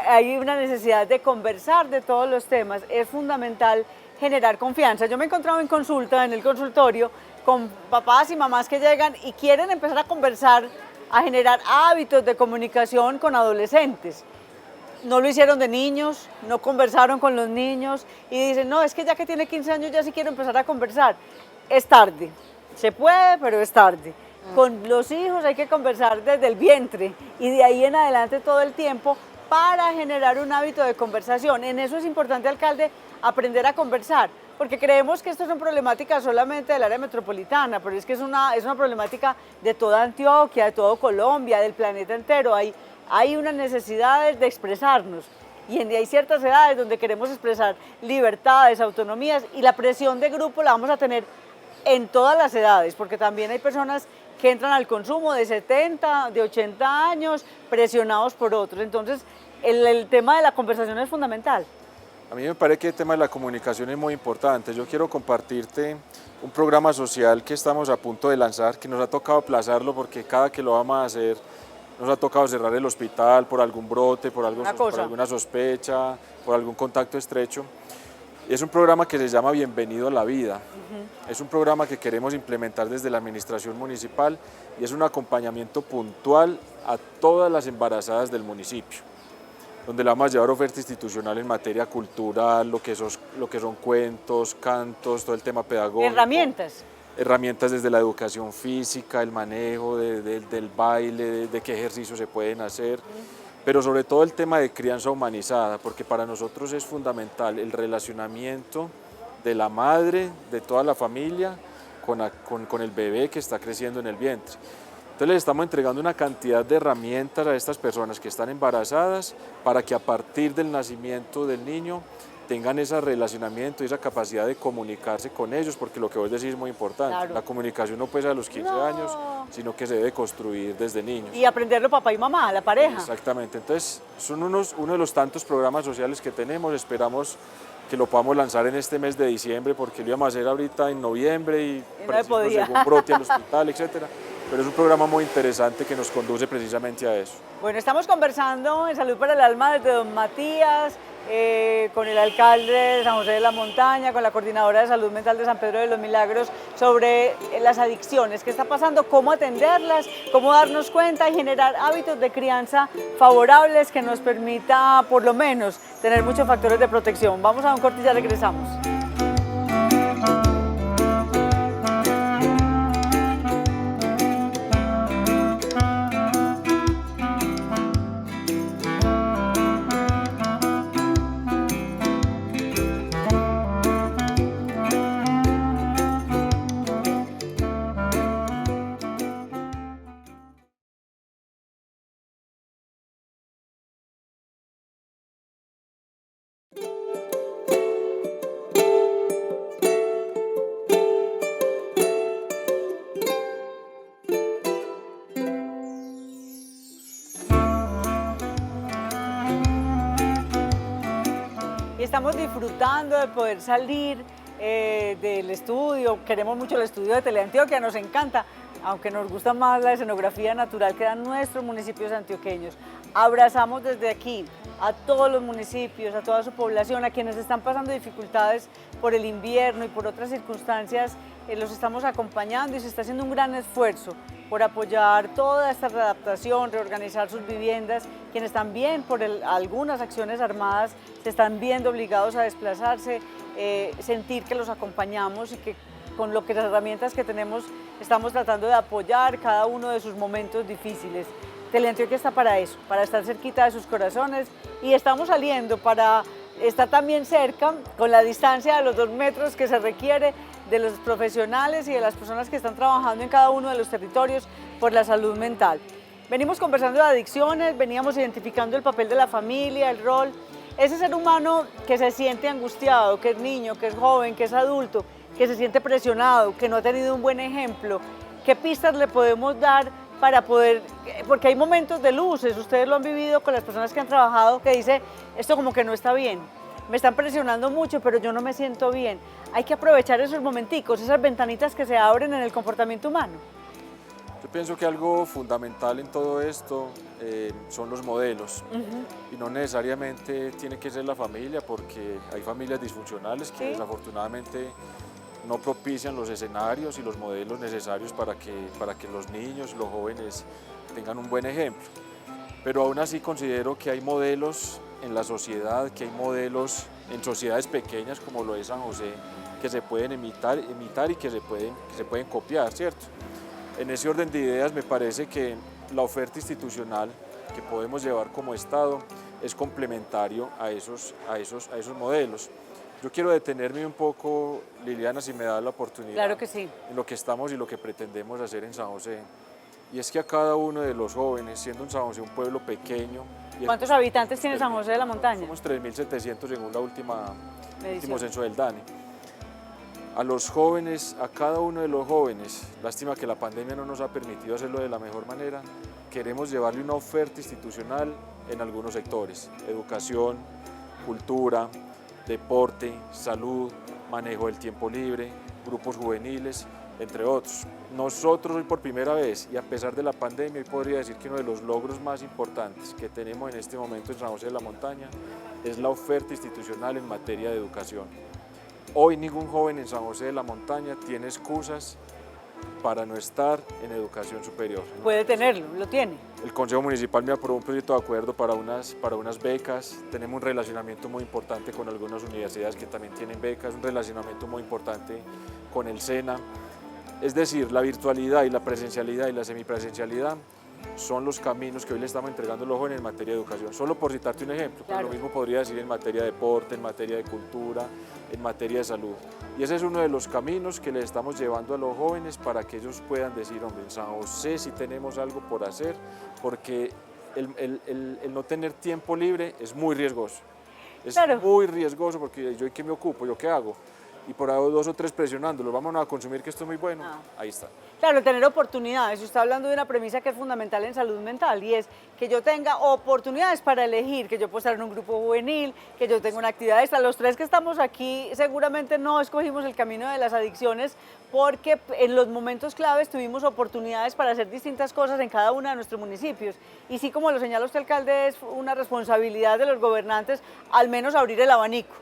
Hay una necesidad de conversar de todos los temas. Es fundamental generar confianza. Yo me he encontrado en consulta, en el consultorio, con papás y mamás que llegan y quieren empezar a conversar, a generar hábitos de comunicación con adolescentes. No lo hicieron de niños, no conversaron con los niños y dicen, no, es que ya que tiene 15 años ya sí quiero empezar a conversar. Es tarde, se puede, pero es tarde. Con los hijos hay que conversar desde el vientre y de ahí en adelante todo el tiempo para generar un hábito de conversación. En eso es importante, alcalde, aprender a conversar, porque creemos que esto son problemáticas solamente del área metropolitana, pero es que es una problemática de toda Antioquia, de todo Colombia, del planeta entero. Hay unas necesidades de expresarnos y hay ciertas edades donde queremos expresar libertades, autonomías y la presión de grupo la vamos a tener en todas las edades, porque también hay personas que entran al consumo de 70, de 80 años, presionados por otros. Entonces, el tema de la conversación es fundamental. A mí me parece que el tema de la comunicación es muy importante. Yo quiero compartirte un programa social que estamos a punto de lanzar, que nos ha tocado aplazarlo porque cada que lo vamos a hacer nos ha tocado cerrar el hospital por algún brote, por alguna sospecha, por algún contacto estrecho. Es un programa que se llama Bienvenido a la Vida. Es un programa que queremos implementar desde la administración municipal y es un acompañamiento puntual a todas las embarazadas del municipio, donde le vamos a llevar oferta institucional en materia cultural, lo que son cuentos, cantos, todo el tema pedagógico. Herramientas desde la educación física, el manejo del baile, de qué ejercicios se pueden hacer, pero sobre todo el tema de crianza humanizada, porque para nosotros es fundamental el relacionamiento de la madre, de toda la familia, con el bebé que está creciendo en el vientre. Entonces les estamos entregando una cantidad de herramientas a estas personas que están embarazadas para que a partir del nacimiento del niño tengan ese relacionamiento y esa capacidad de comunicarse con ellos, porque lo que vos decís es muy importante. Claro. La comunicación no puede ser a los 15 años, sino que se debe construir desde niños. Y aprenderlo papá y mamá, la pareja. Exactamente, entonces son uno de los tantos programas sociales que tenemos. Esperamos que lo podamos lanzar en este mes de diciembre, porque lo íbamos a hacer ahorita en noviembre y según brote al hospital, etcétera. Pero es un programa muy interesante que nos conduce precisamente a eso. Bueno, estamos conversando en Salud para el Alma desde Don Matías, con el alcalde de San José de la Montaña, con la coordinadora de salud mental de San Pedro de los Milagros, sobre las adicciones, qué está pasando, cómo atenderlas, cómo darnos cuenta y generar hábitos de crianza favorables que nos permita, por lo menos, tener muchos factores de protección. Vamos a un corte y ya regresamos. estamos disfrutando de poder salir del estudio, queremos mucho el estudio de Teleantioquia, nos encanta, aunque nos gusta más la escenografía natural que dan nuestros municipios antioqueños. Abrazamos desde aquí a todos los municipios, a toda su población, a quienes están pasando dificultades por el invierno y por otras circunstancias, los estamos acompañando y se está haciendo un gran esfuerzo por apoyar toda esta readaptación, reorganizar sus viviendas, quienes también por algunas acciones armadas se están viendo obligados a desplazarse, sentir que los acompañamos y que con las herramientas que tenemos estamos tratando de apoyar cada uno de sus momentos difíciles. Teleantioquia está para eso, para estar cerquita de sus corazones y estamos saliendo para estar también cerca, con la distancia de los 2 metros que se requiere de los profesionales y de las personas que están trabajando en cada uno de los territorios por la salud mental. Venimos conversando de adicciones, veníamos identificando el papel de la familia, el rol, ese ser humano que se siente angustiado, que es niño, que es joven, que es adulto, que se siente presionado, que no ha tenido un buen ejemplo. ¿Qué pistas le podemos dar para poder, porque hay momentos de luces, ustedes lo han vivido con las personas que han trabajado, que dice, esto como que no está bien, me están presionando mucho, pero yo no me siento bien. Hay que aprovechar esos momenticos, esas ventanitas que se abren en el comportamiento humano. Yo pienso que algo fundamental en todo esto son los modelos, y no necesariamente tiene que ser la familia, porque hay familias disfuncionales que desafortunadamente no propician los escenarios y los modelos necesarios para que los niños, los jóvenes tengan un buen ejemplo. Pero aún así considero que hay modelos en la sociedad, que hay modelos en sociedades pequeñas como lo es San José, que se pueden imitar y que se pueden copiar, ¿cierto? En ese orden de ideas me parece que la oferta institucional que podemos llevar como Estado es complementario a esos modelos. Yo quiero detenerme un poco, Liliana, si me da la oportunidad, claro que sí, en lo que estamos y lo que pretendemos hacer en San José. Y es que a cada uno de los jóvenes, siendo un San José un pueblo pequeño... ¿Cuántos habitantes tiene San José de la Montaña? Somos 3.700 según la último censo del DANE. A los jóvenes, a cada uno de los jóvenes, lástima que la pandemia no nos ha permitido hacerlo de la mejor manera, queremos llevarle una oferta institucional en algunos sectores: educación, cultura, deporte, salud, manejo del tiempo libre, grupos juveniles, entre otros. Nosotros hoy por primera vez, y a pesar de la pandemia, hoy podría decir que uno de los logros más importantes que tenemos en este momento en San José de la Montaña es la oferta institucional en materia de educación. Hoy ningún joven en San José de la Montaña tiene excusas para no estar en educación superior. Puede tenerlo, lo tiene. El Consejo Municipal me aprobó un proyecto de acuerdo para unas becas, tenemos un relacionamiento muy importante con algunas universidades que también tienen becas, un relacionamiento muy importante con el SENA. Es decir, la virtualidad y la presencialidad y la semipresencialidad son los caminos que hoy le estamos entregando a los jóvenes en materia de educación. Solo por citarte un ejemplo, claro. Lo mismo podría decir en materia de deporte, en materia de cultura, en materia de salud. Y ese es uno de los caminos que le estamos llevando a los jóvenes para que ellos puedan decir, hombre, en San José sí tenemos algo por hacer, porque el no tener tiempo libre es muy riesgoso. Es muy riesgoso porque yo, ¿y qué me ocupo? ¿Yo qué hago? Y por ahí 2 o 3 presionándolos, vamos a consumir que esto es muy bueno, ahí está. Claro, tener oportunidades, usted está hablando de una premisa que es fundamental en salud mental y es que yo tenga oportunidades para elegir, que yo pueda estar en un grupo juvenil, que yo tenga una actividad extra. Los 3 que estamos aquí seguramente no escogimos el camino de las adicciones porque en los momentos claves tuvimos oportunidades para hacer distintas cosas en cada uno de nuestros municipios. Y sí, como lo señala usted, alcalde, es una responsabilidad de los gobernantes al menos abrir el abanico.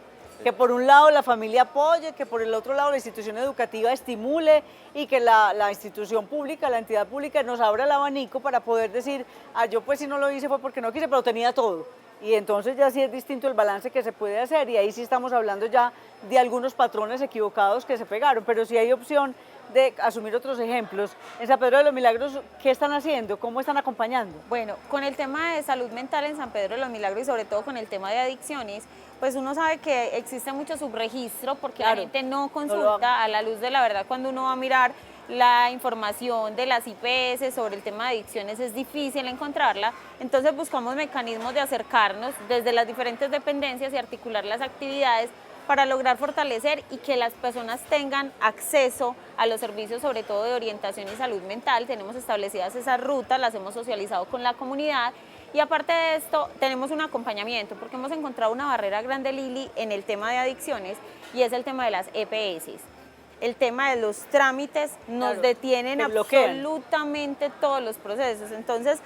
Que por un lado la familia apoye, que por el otro lado la institución educativa estimule y que la institución pública, la entidad pública nos abra el abanico para poder decir, yo pues si no lo hice fue porque no quise, pero tenía todo. Y entonces ya sí es distinto el balance que se puede hacer y ahí sí estamos hablando ya de algunos patrones equivocados que se pegaron, pero sí hay opción de asumir otros ejemplos. En San Pedro de los Milagros, ¿qué están haciendo? ¿Cómo están acompañando? Bueno, con el tema de salud mental en San Pedro de los Milagros y sobre todo con el tema de adicciones, pues uno sabe que existe mucho subregistro porque la gente no consulta a la luz de la verdad. Cuando uno va a mirar la información de las IPS sobre el tema de adicciones es difícil encontrarla, entonces buscamos mecanismos de acercarnos desde las diferentes dependencias y articular las actividades para lograr fortalecer y que las personas tengan acceso a los servicios, sobre todo de orientación y salud mental. Tenemos establecidas esas rutas, las hemos socializado con la comunidad Y aparte de esto, tenemos un acompañamiento, porque hemos encontrado una barrera grande, Lili, en el tema de adicciones, y es el tema de las EPS. El tema de los trámites nos detienen absolutamente todos los procesos. Entonces,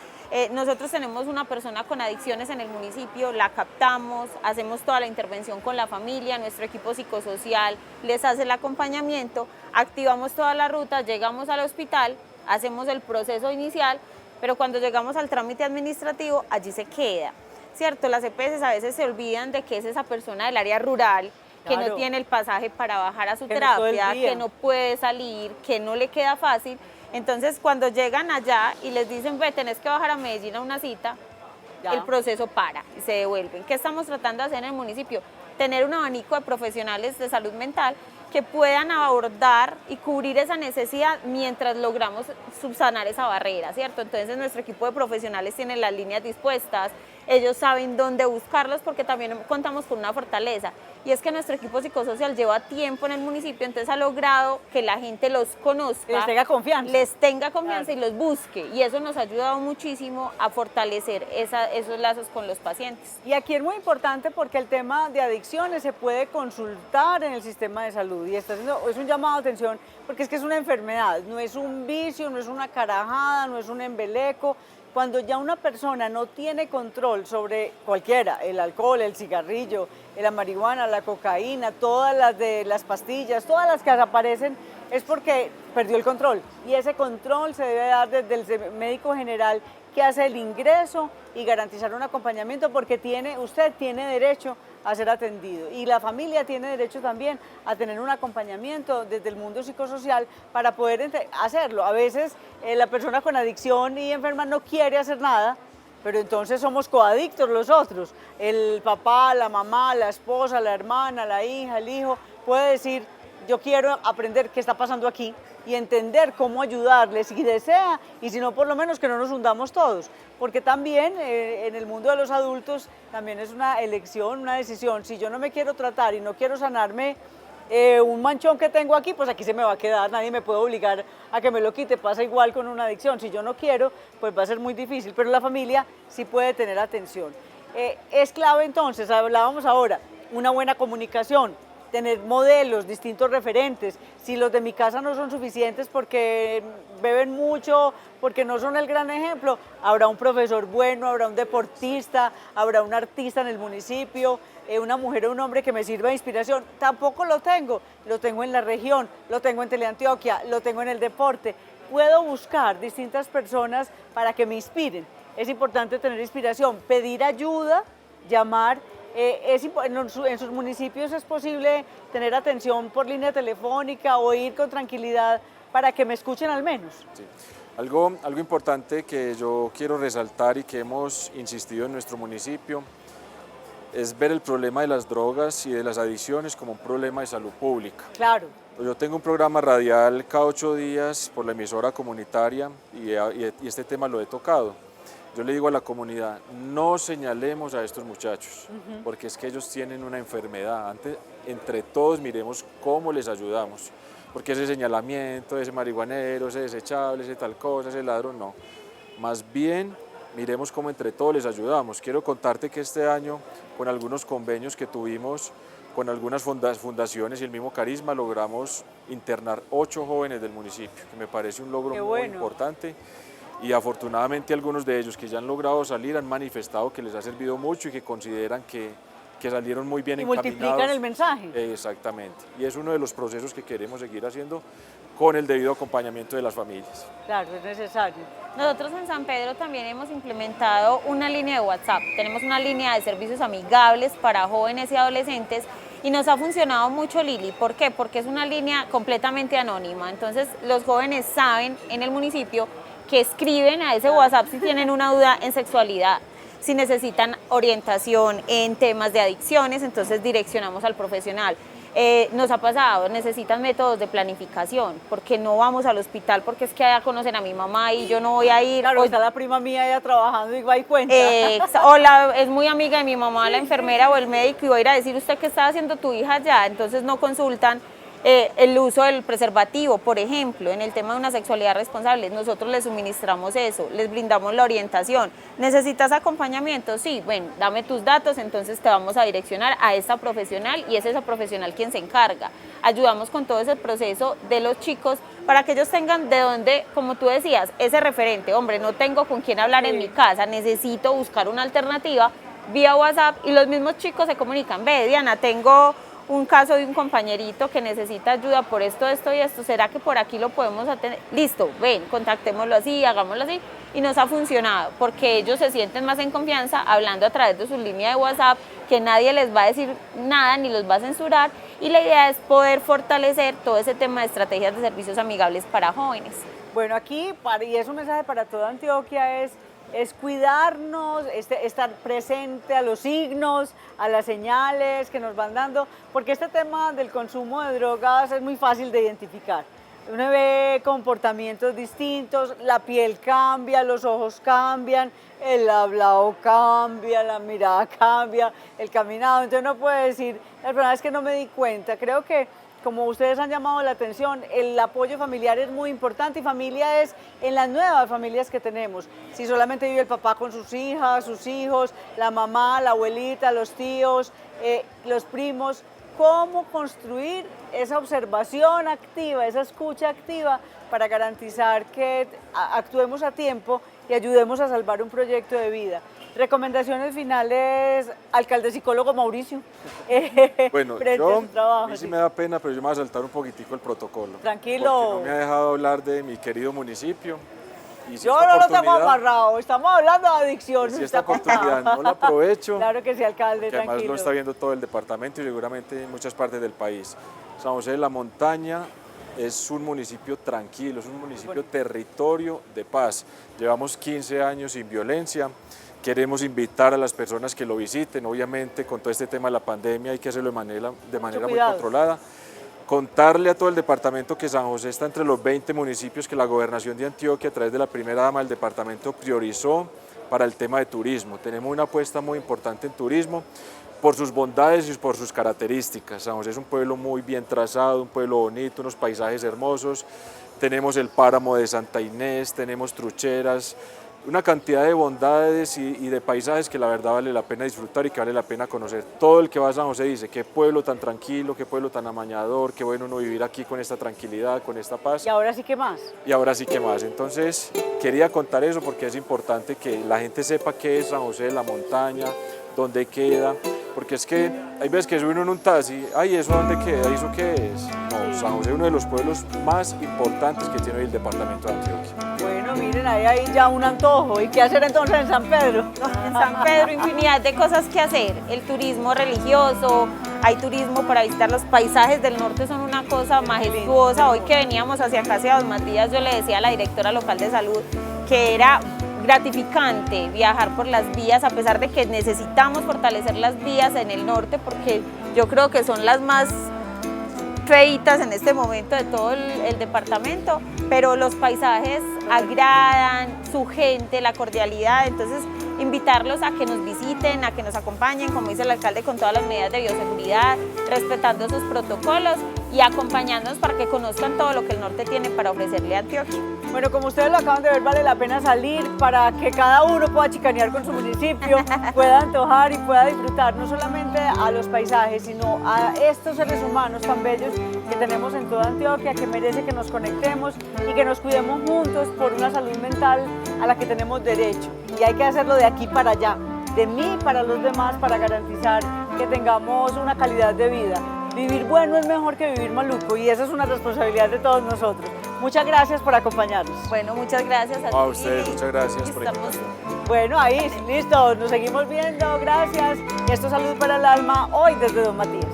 nosotros tenemos una persona con adicciones en el municipio, la captamos, hacemos toda la intervención con la familia, nuestro equipo psicosocial les hace el acompañamiento, activamos toda la ruta, llegamos al hospital, hacemos el proceso inicial, pero cuando llegamos al trámite administrativo, allí se queda, ¿cierto? Las EPS a veces se olvidan de que es esa persona del área rural, que no tiene el pasaje para bajar a su terapia, que no puede salir, que no le queda fácil. Entonces, cuando llegan allá y les dicen, ve, tenés que bajar a Medellín a una cita, el proceso para y se devuelven. ¿Qué estamos tratando de hacer en el municipio? Tener un abanico de profesionales de salud mental que puedan abordar y cubrir esa necesidad mientras logramos subsanar esa barrera, ¿cierto? Entonces nuestro equipo de profesionales tiene las líneas dispuestas, ellos saben dónde buscarlos porque también contamos con una fortaleza y es que nuestro equipo psicosocial lleva tiempo en el municipio, entonces ha logrado que la gente los conozca, les tenga confianza y los busque y eso nos ha ayudado muchísimo a fortalecer esos lazos con los pacientes. Y aquí es muy importante porque el tema de adicciones se puede consultar en el sistema de salud y es un llamado de atención porque es que es una enfermedad, no es un vicio, no es una carajada, no es un embeleco. Cuando ya una persona no tiene control sobre cualquiera, el alcohol, el cigarrillo, la marihuana, la cocaína, todas las de las pastillas, todas las que aparecen, es porque perdió el control. Y ese control se debe dar desde el médico general que hace el ingreso y garantizar un acompañamiento porque usted tiene derecho a ser atendido y la familia tiene derecho también a tener un acompañamiento desde el mundo psicosocial para poder hacerlo. A veces la persona con adicción y enferma no quiere hacer nada, pero entonces somos coadictos los otros. El papá, la mamá, la esposa, la hermana, la hija, el hijo puede decir yo quiero aprender qué está pasando aquí y entender cómo ayudarles si desea y si no por lo menos que no nos hundamos todos, porque también en el mundo de los adultos también es una elección, una decisión, si yo no me quiero tratar y no quiero sanarme un manchón que tengo aquí, pues aquí se me va a quedar, nadie me puede obligar a que me lo quite, pasa igual con una adicción, si yo no quiero pues va a ser muy difícil, pero la familia sí puede tener atención. Es clave entonces, hablábamos ahora, una buena comunicación, tener modelos, distintos referentes. Si los de mi casa no son suficientes porque beben mucho, porque no son el gran ejemplo, habrá un profesor bueno, habrá un deportista, habrá un artista en el municipio, una mujer o un hombre que me sirva de inspiración. Tampoco lo tengo en la región, lo tengo en Teleantioquia, lo tengo en el deporte. Puedo buscar distintas personas para que me inspiren. Es importante tener inspiración, pedir ayuda, llamar. En sus municipios es posible tener atención por línea telefónica o ir con tranquilidad para que me escuchen al menos. Sí. Algo importante que yo quiero resaltar y que hemos insistido en nuestro municipio es ver el problema de las drogas y de las adicciones como un problema de salud pública. Claro. Yo tengo un programa radial cada 8 días por la emisora comunitaria y este tema lo he tocado. Yo le digo a la comunidad, no señalemos a estos muchachos, porque es que ellos tienen una enfermedad. Antes, entre todos miremos cómo les ayudamos, porque ese señalamiento, ese marihuanero, ese desechable, ese tal cosa, ese ladrón, no. Más bien, miremos cómo entre todos les ayudamos. Quiero contarte que este año, con algunos convenios que tuvimos, con algunas fundaciones y el mismo Carisma, logramos internar 8 jóvenes del municipio, que me parece un logro muy importante. Y afortunadamente algunos de ellos que ya han logrado salir han manifestado que les ha servido mucho y que consideran que salieron muy bien encaminados. Y multiplican el mensaje. Exactamente. Y es uno de los procesos que queremos seguir haciendo con el debido acompañamiento de las familias. Claro, es necesario. Nosotros en San Pedro también hemos implementado una línea de WhatsApp. Tenemos una línea de servicios amigables para jóvenes y adolescentes y nos ha funcionado mucho, Lili. ¿Por qué? Porque es una línea completamente anónima. Entonces los jóvenes saben en el municipio que escriben a ese WhatsApp si tienen una duda en sexualidad, si necesitan orientación en temas de adicciones, entonces direccionamos al profesional. Nos ha pasado, necesitan métodos de planificación, porque no vamos al hospital, porque es que allá conocen a mi mamá y yo no voy a ir. Claro, está la prima mía allá trabajando y va y cuenta. Es muy amiga de mi mamá, la enfermera o el médico, y va a ir a decir, ¿usted qué está haciendo tu hija allá? Entonces no consultan. El uso del preservativo, por ejemplo, en el tema de una sexualidad responsable, nosotros les suministramos eso, les brindamos la orientación. ¿Necesitas acompañamiento? Sí, bueno, dame tus datos, entonces te vamos a direccionar a esta profesional y es esa profesional quien se encarga. Ayudamos con todo ese proceso de los chicos para que ellos tengan de dónde, como tú decías, ese referente. Hombre, no tengo con quién hablar en mi casa, necesito buscar una alternativa vía WhatsApp y los mismos chicos se comunican. Ve, Diana, tengo un caso de un compañerito que necesita ayuda por esto, esto y esto, ¿será que por aquí lo podemos atender? Listo, ven, contactémoslo así, hagámoslo así, y nos ha funcionado, porque ellos se sienten más en confianza hablando a través de su línea de WhatsApp, que nadie les va a decir nada ni los va a censurar, y la idea es poder fortalecer todo ese tema de estrategias de servicios amigables para jóvenes. Bueno, aquí, y es un mensaje para toda Antioquia, es cuidarnos, estar presente a los signos, a las señales que nos van dando, porque este tema del consumo de drogas es muy fácil de identificar. Uno ve comportamientos distintos, la piel cambia, los ojos cambian, el hablado cambia, la mirada cambia, el caminado. Entonces uno puede decir, la verdad es que no me di cuenta. Creo que, como ustedes han llamado la atención, el apoyo familiar es muy importante y familia es en las nuevas familias que tenemos. Si solamente vive el papá con sus hijas, sus hijos, la mamá, la abuelita, los tíos, los primos, cómo construir esa observación activa, esa escucha activa para garantizar que actuemos a tiempo y ayudemos a salvar un proyecto de vida. Recomendaciones finales, alcalde psicólogo Mauricio. Bueno, yo, a mí sí me da pena, pero yo me voy a saltar un poquitico el protocolo. Tranquilo. Porque no me ha dejado hablar de mi querido municipio. Y si yo no lo tengo amarrado, estamos hablando de adicción. Si esta oportunidad no la aprovecho. Claro que sí, alcalde, que además tranquilo. lo está viendo todo el departamento y seguramente en muchas partes del país. San José de la Montaña es un municipio tranquilo, es un municipio territorio de paz. Llevamos 15 años sin violencia. Queremos invitar a las personas que lo visiten, obviamente con todo este tema de la pandemia hay que hacerlo de manera muy controlada. Contarle a todo el departamento que San José está entre los 20 municipios que la Gobernación de Antioquia a través de la primera dama del departamento priorizó para el tema de turismo. Tenemos una apuesta muy importante en turismo por sus bondades y por sus características. San José es un pueblo muy bien trazado, un pueblo bonito, unos paisajes hermosos. Tenemos el páramo de Santa Inés, tenemos trucheras, una cantidad de bondades y de paisajes que la verdad vale la pena disfrutar y que vale la pena conocer. Todo el que va a San José dice, qué pueblo tan tranquilo, qué pueblo tan amañador, qué bueno uno vivir aquí con esta tranquilidad, con esta paz. Y ahora sí que más. Y ahora sí que más. Entonces, quería contar eso porque es importante que la gente sepa qué es San José de la Montaña, dónde queda, porque es que hay veces que sube uno en un taxi, ay, ¿eso dónde queda? ¿Y eso qué es? No, San José es uno de los pueblos más importantes que tiene hoy el departamento de Antioquia. Bueno, miren, ahí hay ya un antojo. ¿Y qué hacer entonces en San Pedro? En San Pedro, infinidad de cosas que hacer. El turismo religioso, hay turismo para visitar los paisajes del norte, son una cosa majestuosa. Hoy que veníamos hacia acá, hacia Dos Matías, yo le decía a la directora local de salud que era gratificante viajar por las vías, a pesar de que necesitamos fortalecer las vías en el norte, porque yo creo que son las más feitas en este momento de todo el departamento, pero los paisajes agradan, su gente, la cordialidad, entonces invitarlos a que nos visiten, a que nos acompañen, como dice el alcalde, con todas las medidas de bioseguridad, respetando sus protocolos y acompañándonos para que conozcan todo lo que el norte tiene para ofrecerle a Antioquia. Bueno, como ustedes lo acaban de ver, vale la pena salir para que cada uno pueda chicanear con su municipio, pueda antojar y pueda disfrutar no solamente a los paisajes, sino a estos seres humanos tan bellos que tenemos en toda Antioquia, que merece que nos conectemos y que nos cuidemos juntos por una salud mental a la que tenemos derecho. Y hay que hacerlo de aquí para allá, de mí para los demás, para garantizar que tengamos una calidad de vida. Vivir bueno es mejor que vivir maluco y esa es una responsabilidad de todos nosotros. Muchas gracias por acompañarnos. Bueno, muchas gracias a ti. A ustedes, muchas gracias por Estamos... Bueno, ahí, listo, nos seguimos viendo, gracias. Esto es Salud para el Alma, hoy desde Dos Matías.